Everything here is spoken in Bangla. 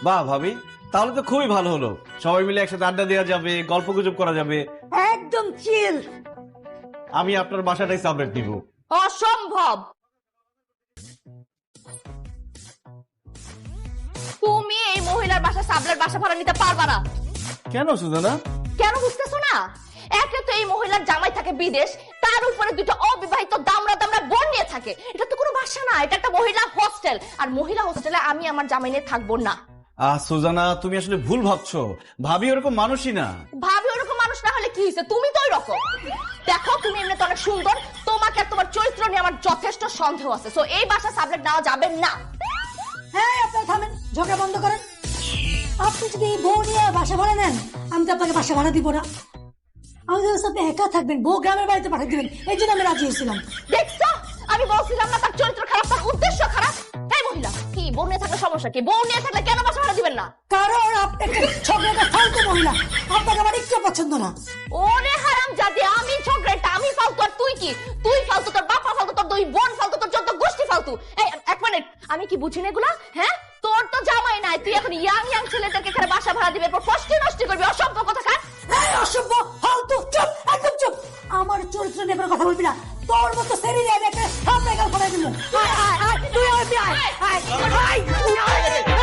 বাহ ভাবি, তাহলে তো খুবই ভালো হলো। সবাই মিলে একসাথে আড্ডা দেওয়া যাবে, গল্প গুজব করা যাবে। একদম চিল। আমি আপনার বাসাটাই সাবলেট দিব। অসম্ভব। তুমি এই মহিলার বাসা সাবলেট বাসা ভাড়া নিতে পারবা না। কেন সুজানা? কেন বুঝতেছো না? একে তো এই মহিলার জামাই থাকে বিদেশ, তার উপরে দুটো অবিবাহিত দামড়া দামড়া বোন নিয়ে থাকে। এটা তো কোনো বাসা না, এটা একটা মহিলা হোস্টেল। আর মহিলা হোস্টেলে আমি আমার জামাই নিয়ে থাকবো না। সুজানা, তুমি আসলে ভুল ভাবছো। ভাবি ওরকম মানুষই না। ভাবি ওরকম মানুষ না হলে কি হয়েছে? তুমি তো ওই রকম। দেখো, তুমি এমনিতে অনেক সুন্দর, তোমাকে আর তোমার চরিত্র নিয়ে আমার যথেষ্ট সন্দেহ আছে। সো এই বাসা সাবলেট নেওয়া যাবে না। হ্যাঁ, আপনারা থামেন, ঝগড়া বন্ধ করেন। আপনি যদি এই বউ নিয়ে বাসা ভাড়া নেন, আমি তো আপনাকে বাসা ভাড়া দিব না। আমি যদি আপনি একা থাকবেন, বউ গ্রামের বাড়িতে পাঠিয়ে দিবেন, এই জন্য আমি রাজি হয়েছিলাম। দেখছো, আমি বলছিলাম না তার চরিত্র খারাপ, তার উদ্দেশ্য খারাপ। এই মহিলা কি বউ নিয়ে থাকলে সমস্যা কি? বউ নিয়ে থাকলে কেন বাসা ভাড়া দিবেন না? কারণ আপনি একটা ঝগড়াটা ফালতু মহিলা, আপনাকে আমার একটু পছন্দ না। ওরে হারাম জাদি, আমি ঝগড়াটা আমি ফালতু আর তুই কি? তুই ফালতু, তোর বাবা ফালতু, তোর দুই বোন ফালতু, তোর যত গোষ্ঠী ফালতু। এই এক মিনিট, আমি কি বুঝি না এগুলা? হ্যাঁ, তোর তো জামাই নাই, তুই এখন ইয়াং ছেলেটাকে এখানে বাসা ভাড়া দিবে, এরপর কষ্টে নষ্টি করবি। অসভ্য কথা কার। এই অসভ্য, ফালতু, চুপ, একদম চুপ। আমার চরিত্র নিয়ে কোনো কথা বলবি না। তোর মতো সেরি আমি একটা থামলে গাল ফেলাই দিব। আয় আয় আয়, তুই আয়, তুই আয়, আয় আয়, আয়।